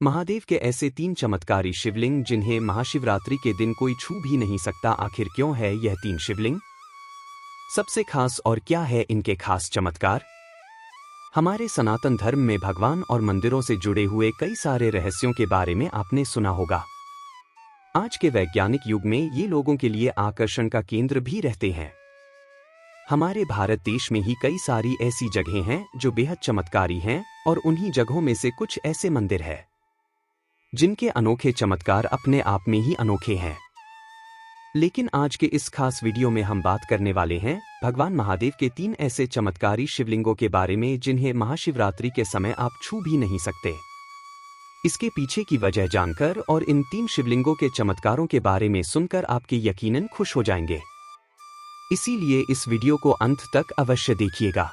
महादेव के ऐसे 3 चमत्कारी शिवलिंग जिन्हें महाशिवरात्रि के दिन कोई छू भी नहीं सकता। आखिर क्यों है यह 3 शिवलिंग सबसे खास और क्या है इनके खास चमत्कार? हमारे सनातन धर्म में भगवान और मंदिरों से जुड़े हुए कई सारे रहस्यों के बारे में आपने सुना होगा। आज के वैज्ञानिक युग में ये लोगों के लिए आकर्षण का केंद्र भी रहते हैं। हमारे भारत देश में ही कई सारी ऐसी जगहें हैं जो बेहद चमत्कारी हैं और उन्हीं जगहों में से कुछ ऐसे मंदिर हैं जिनके अनोखे चमत्कार अपने आप में ही अनोखे हैं। लेकिन आज के इस खास वीडियो में हम बात करने वाले हैं भगवान महादेव के 3 ऐसे चमत्कारी शिवलिंगों के बारे में जिन्हें महाशिवरात्रि के समय आप छू भी नहीं सकते। इसके पीछे की वजह जानकर और इन 3 शिवलिंगों के चमत्कारों के बारे में सुनकर आपके यकीनन खुश हो जाएंगे। इसीलिए इस वीडियो को अंत तक अवश्य देखिएगा।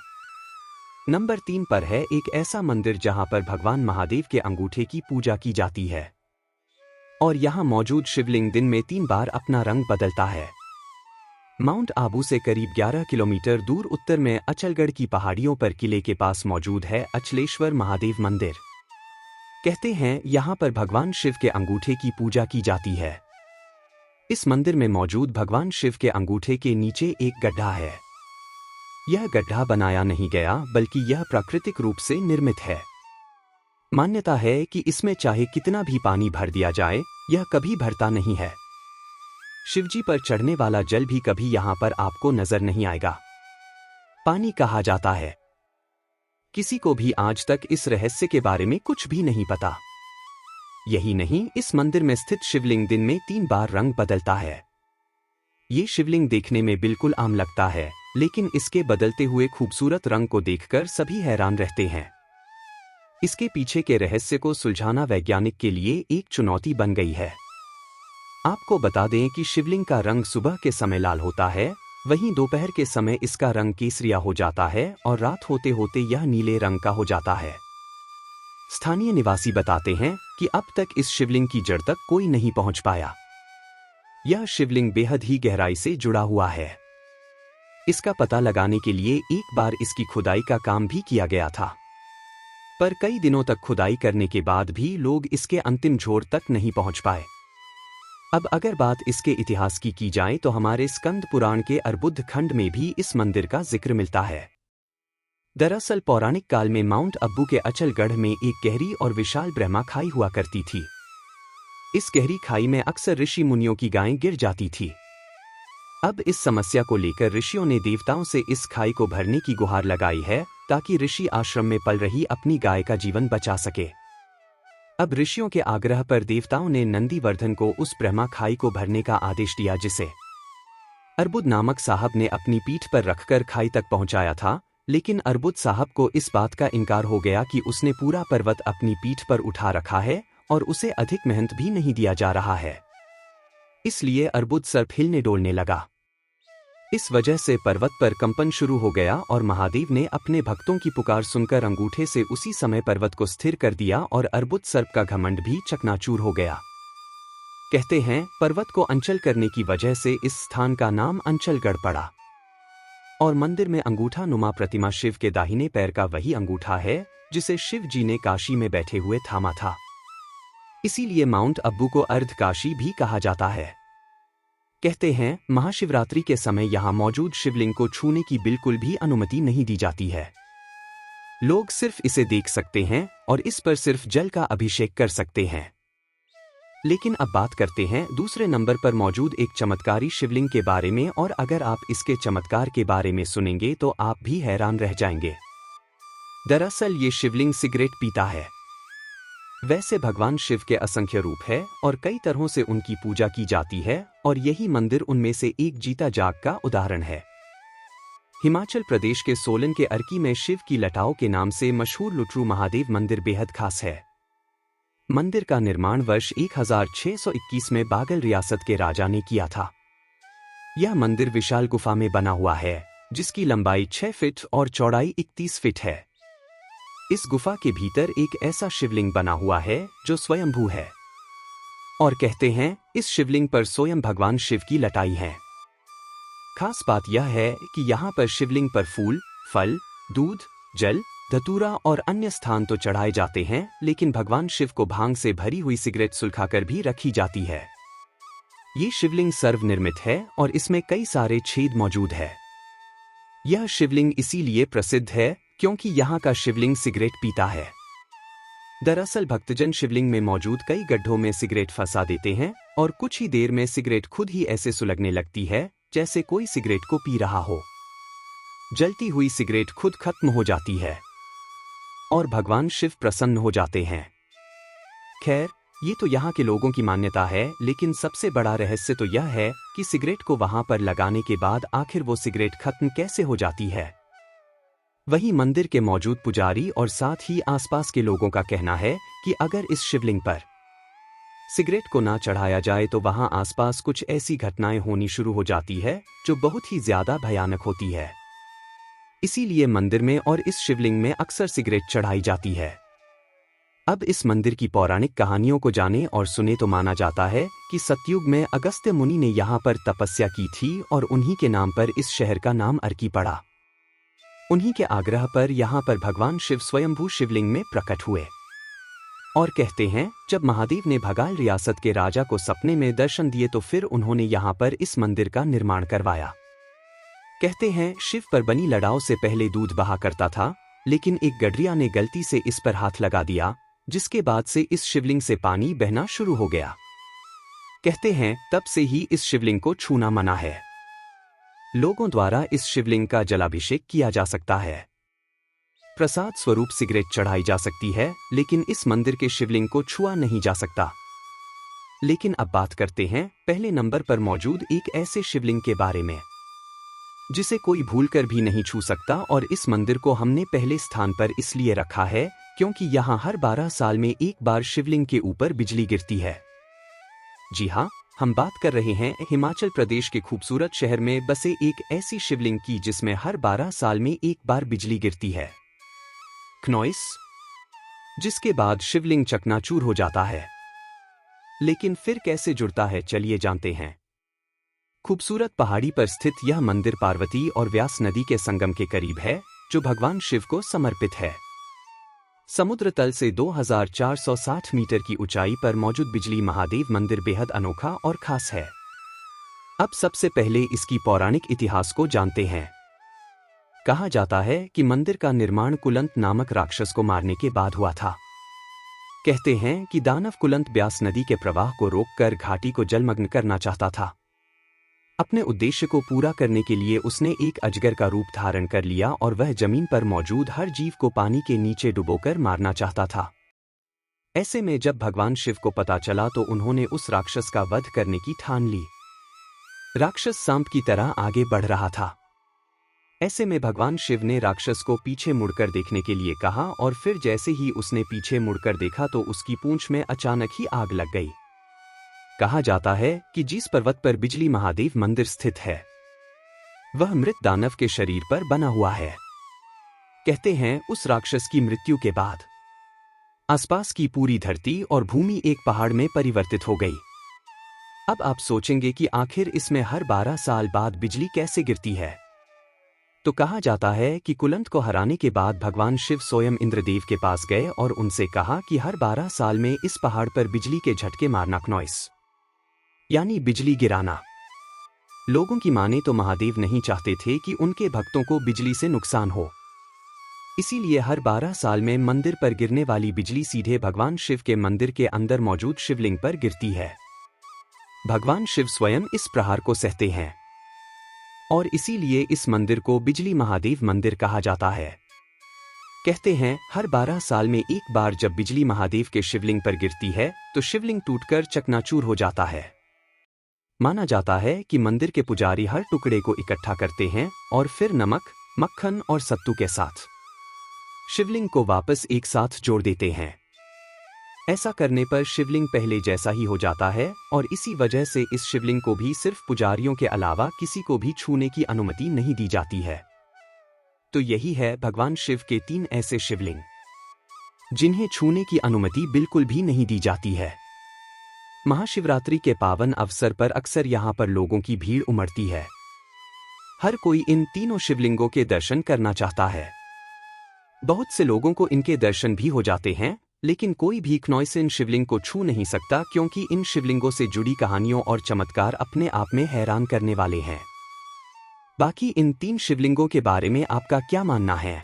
नंबर 3 पर है एक ऐसा मंदिर जहां पर भगवान महादेव के अंगूठे की पूजा की जाती है और यहां मौजूद शिवलिंग दिन में 3 बार अपना रंग बदलता है। माउंट आबू से करीब 11 किलोमीटर दूर उत्तर में अचलगढ़ की पहाड़ियों पर किले के पास मौजूद है अचलेश्वर महादेव मंदिर। कहते हैं यहां पर भगवान शिव के अंगूठे की पूजा की जाती है। इस मंदिर में मौजूद भगवान शिव के अंगूठे के नीचे एक गड्ढा है। यह गड्ढा बनाया नहीं गया बल्कि यह प्राकृतिक रूप से निर्मित है। मान्यता है कि इसमें चाहे कितना भी पानी भर दिया जाए यह कभी भरता नहीं है। शिवजी पर चढ़ने वाला जल भी कभी यहां पर आपको नजर नहीं आएगा। पानी कहा जाता है। किसी को भी आज तक इस रहस्य के बारे में कुछ भी नहीं पता। यही नहीं, इस मंदिर में स्थित शिवलिंग दिन में 3 बार रंग बदलता है। ये शिवलिंग देखने में बिल्कुल आम लगता है, लेकिन इसके बदलते हुए खूबसूरत रंग को देखकर सभी हैरान रहते हैं। इसके पीछे के रहस्य को सुलझाना वैज्ञानिक के लिए एक चुनौती बन गई है। आपको बता दें कि शिवलिंग का रंग सुबह के समय लाल होता है, वहीं दोपहर के समय इसका रंग केसरिया हो जाता है और रात होते होते यह नीले रंग का हो जाता है। स्थानीय निवासी बताते हैं कि अब तक इस शिवलिंग की जड़ तक कोई नहीं पहुंच पाया। यह शिवलिंग बेहद ही गहराई से जुड़ा हुआ है। इसका पता लगाने के लिए एक बार इसकी खुदाई का काम भी किया गया था, पर कई दिनों तक खुदाई करने के बाद भी लोग इसके अंतिम छोर तक नहीं पहुंच पाए। अब अगर बात इसके इतिहास की जाए तो हमारे स्कंद पुराण के अर्बुद्ध खंड में भी इस मंदिर का जिक्र मिलता है। दरअसल पौराणिक काल में माउंट अब्बू के अचलगढ़ में एक गहरी और विशाल ब्रह्मा खाई हुआ करती थी। इस गहरी खाई में अक्सर ऋषि मुनियों की गायें गिर जाती थी। अब इस समस्या को लेकर ऋषियों ने देवताओं से इस खाई को भरने की गुहार लगाई है ताकि ऋषि आश्रम में पल रही अपनी गाय का जीवन बचा सके। अब ऋषियों के आग्रह पर देवताओं ने नंदीवर्धन को उस ब्रह्मा खाई को भरने का आदेश दिया, जिसे अर्बुद नामक साहब ने अपनी पीठ पर रखकर खाई तक पहुंचाया था। लेकिन अर्बुद साहब को इस बात का इनकार हो गया कि उसने पूरा पर्वत अपनी पीठ पर उठा रखा है और उसे अधिक मेहनत भी नहीं दिया जा रहा है। इसलिए अर्बुद सर्प हिलने डोलने लगा। इस वजह से पर्वत पर कंपन शुरू हो गया और महादेव ने अपने भक्तों की पुकार सुनकर अंगूठे से उसी समय पर्वत को स्थिर कर दिया और अर्बुद सर्प का घमंड भी चकनाचूर हो गया। कहते हैं पर्वत को अंचल करने की वजह से इस स्थान का नाम अंचलगढ़ पड़ा और मंदिर में अंगूठा नुमा प्रतिमा शिव के दाहिने पैर का वही अंगूठा है जिसे शिव जी ने काशी में बैठे हुए थामा था। इसीलिए माउंट अब्बू को अर्ध काशी भी कहा जाता है। कहते हैं महाशिवरात्रि के समय यहां मौजूद शिवलिंग को छूने की बिल्कुल भी अनुमति नहीं दी जाती है। लोग सिर्फ इसे देख सकते हैं और इस पर सिर्फ जल का अभिषेक कर सकते हैं। लेकिन अब बात करते हैं दूसरे नंबर पर मौजूद एक चमत्कारी शिवलिंग के बारे में, और अगर आप इसके चमत्कार के बारे में सुनेंगे तो आप भी हैरान रह जाएंगे। दरअसल ये शिवलिंग सिगरेट पीता है। वैसे भगवान शिव के असंख्य रूप है और कई तरहों से उनकी पूजा की जाती है और यही मंदिर उनमें से एक जीता जाग का उदाहरण है। हिमाचल प्रदेश के सोलन के अर्की में शिव की लटाओं के नाम से मशहूर लुटरू महादेव मंदिर बेहद खास है। मंदिर का निर्माण वर्ष 1621 में बागल रियासत के राजा ने किया था। यह मंदिर विशाल गुफा में बना हुआ है जिसकी लंबाई 6 फीट और चौड़ाई 31 फीट है। इस गुफा के भीतर एक ऐसा शिवलिंग बना हुआ है जो स्वयंभू है और कहते हैं इस शिवलिंग पर स्वयं भगवान शिव की लटाई है। खास बात यह है कि यहाँ पर शिवलिंग पर फूल, फल, दूध, जल, धतूरा और अन्य स्थान तो चढ़ाए जाते हैं, लेकिन भगवान शिव को भांग से भरी हुई सिगरेट सुलगाकर भी रखी जाती है। ये शिवलिंग सर्वनिर्मित है और इसमें कई सारे छेद मौजूद है। यह शिवलिंग इसीलिए प्रसिद्ध है क्योंकि यहाँ का शिवलिंग सिगरेट पीता है। दरअसल भक्तजन शिवलिंग में मौजूद कई गड्ढों में सिगरेट फंसा देते हैं और कुछ ही देर में सिगरेट खुद ही ऐसे सुलगने लगती है जैसे कोई सिगरेट को पी रहा हो। जलती हुई सिगरेट खुद खत्म हो जाती है और भगवान शिव प्रसन्न हो जाते हैं। खैर, ये तो यहाँ के लोगों की मान्यता है, लेकिन सबसे बड़ा रहस्य तो यह है कि सिगरेट को वहां पर लगाने के बाद आखिर वो सिगरेट खत्म कैसे हो जाती है। वहीं मंदिर के मौजूद पुजारी और साथ ही आसपास के लोगों का कहना है कि अगर इस शिवलिंग पर सिगरेट को ना चढ़ाया जाए तो वहां आसपास कुछ ऐसी घटनाएं होनी शुरू हो जाती है जो बहुत ही ज्यादा भयानक होती है। इसीलिए मंदिर में और इस शिवलिंग में अक्सर सिगरेट चढ़ाई जाती है। अब इस मंदिर की पौराणिक कहानियों को जाने और सुने तो माना जाता है कि सतयुग में अगस्त्य मुनि ने यहाँ पर तपस्या की थी और उन्हीं के नाम पर इस शहर का नाम अर्की पड़ा। उन्हीं के आग्रह पर यहाँ पर भगवान शिव स्वयंभू शिवलिंग में प्रकट हुए और कहते हैं जब महादेव ने भगाल रियासत के राजा को सपने में दर्शन दिए तो फिर उन्होंने यहाँ पर इस मंदिर का निर्माण करवाया। कहते हैं शिव पर बनी लड़ाओं से पहले दूध बहा करता था, लेकिन एक गडरिया ने गलती से इस पर हाथ लगा दिया, जिसके बाद से इस शिवलिंग से पानी बहना शुरू हो गया। कहते हैं तब से ही इस शिवलिंग को छूना मना है। लोगों द्वारा इस शिवलिंग का जलाभिषेक किया जा सकता है। प्रसाद स्वरूप सिगरेट चढ़ाई जा सकती है, लेकिन इस मंदिर के शिवलिंग को छुआ नहीं जा सकता। लेकिन अब बात करते हैं पहले नंबर पर मौजूद एक ऐसे शिवलिंग के बारे में जिसे कोई भूलकर भी नहीं छू सकता, और इस मंदिर को हमने पहले स्थान पर इसलिए रखा है क्योंकि यहाँ हर 12 साल में एक बार शिवलिंग के ऊपर बिजली गिरती है। जी हाँ, हम बात कर रहे हैं हिमाचल प्रदेश के खूबसूरत शहर में बसे एक ऐसी शिवलिंग की जिसमें हर 12 साल में एक बार बिजली गिरती है, क्नॉइस, जिसके बाद शिवलिंग चकनाचूर हो जाता है। लेकिन फिर कैसे जुड़ता है, चलिए जानते हैं। खूबसूरत पहाड़ी पर स्थित यह मंदिर पार्वती और व्यास नदी के संगम के करीब है, जो भगवान शिव को समर्पित है। समुद्र तल से 2460 मीटर की ऊंचाई पर मौजूद बिजली महादेव मंदिर बेहद अनोखा और खास है। अब सबसे पहले इसकी पौराणिक इतिहास को जानते हैं। कहा जाता है कि मंदिर का निर्माण कुलंत नामक राक्षस को मारने के बाद हुआ था। कहते हैं कि दानव कुलंत ब्यास नदी के प्रवाह को रोककर घाटी को जलमग्न करना चाहता था। अपने उद्देश्य को पूरा करने के लिए उसने एक अजगर का रूप धारण कर लिया और वह जमीन पर मौजूद हर जीव को पानी के नीचे डुबोकर मारना चाहता था। ऐसे में जब भगवान शिव को पता चला तो उन्होंने उस राक्षस का वध करने की ठान ली। राक्षस सांप की तरह आगे बढ़ रहा था। ऐसे में भगवान शिव ने राक्षस को पीछे मुड़कर देखने के लिए कहा, और फिर जैसे ही उसने पीछे मुड़कर देखा तो उसकी पूंछ में अचानक ही आग लग गई। कहा जाता है कि जिस पर्वत पर बिजली महादेव मंदिर स्थित है वह मृत दानव के शरीर पर बना हुआ है। कहते हैं उस राक्षस की मृत्यु के बाद आसपास की पूरी धरती और भूमि एक पहाड़ में परिवर्तित हो गई। अब आप सोचेंगे कि आखिर इसमें हर 12 साल बाद बिजली कैसे गिरती है। तो कहा जाता है कि कुलंत को हराने के बाद भगवान शिव स्वयं इंद्रदेव के पास गए और उनसे कहा कि हर 12 साल में इस पहाड़ पर बिजली के झटके मारना, क्नॉइस यानी बिजली गिराना। लोगों की माने तो महादेव नहीं चाहते थे कि उनके भक्तों को बिजली से नुकसान हो, इसीलिए हर 12 साल में मंदिर पर गिरने वाली बिजली सीधे भगवान शिव के मंदिर के अंदर मौजूद शिवलिंग पर गिरती है। भगवान शिव स्वयं इस प्रहार को सहते हैं और इसीलिए इस मंदिर को बिजली महादेव मंदिर कहा जाता है। कहते हैं हर 12 साल में एक बार जब बिजली महादेव के शिवलिंग पर गिरती है तो शिवलिंग टूटकर चकनाचूर हो जाता है। माना जाता है कि मंदिर के पुजारी हर टुकड़े को इकट्ठा करते हैं और फिर नमक, मक्खन और सत्तू के साथ शिवलिंग को वापस एक साथ जोड़ देते हैं। ऐसा करने पर शिवलिंग पहले जैसा ही हो जाता है और इसी वजह से इस शिवलिंग को भी सिर्फ पुजारियों के अलावा किसी को भी छूने की अनुमति नहीं दी जाती है। तो यही है भगवान शिव के 3 ऐसे शिवलिंग जिन्हें छूने की अनुमति बिल्कुल भी नहीं दी जाती है। महाशिवरात्रि के पावन अवसर पर अक्सर यहाँ पर लोगों की भीड़ उमड़ती है। हर कोई इन तीनों शिवलिंगों के दर्शन करना चाहता है। बहुत से लोगों को इनके दर्शन भी हो जाते हैं, लेकिन कोई भी खनौई से इन शिवलिंग को छू नहीं सकता क्योंकि इन शिवलिंगों से जुड़ी कहानियों और चमत्कार अपने आप में हैरान करने वाले हैं। बाकी इन 3 शिवलिंगों के बारे में आपका क्या मानना है?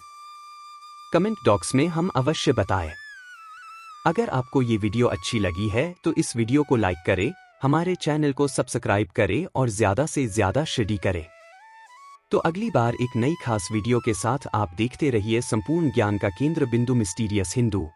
कमेंट बॉक्स में हम अवश्य बताएं। अगर आपको ये वीडियो अच्छी लगी है तो इस वीडियो को लाइक करें, हमारे चैनल को सब्सक्राइब करें और ज़्यादा से ज़्यादा शेयर करें। तो अगली बार एक नई खास वीडियो के साथ आप देखते रहिए संपूर्ण ज्ञान का केंद्र बिंदु मिस्टीरियस हिंदू।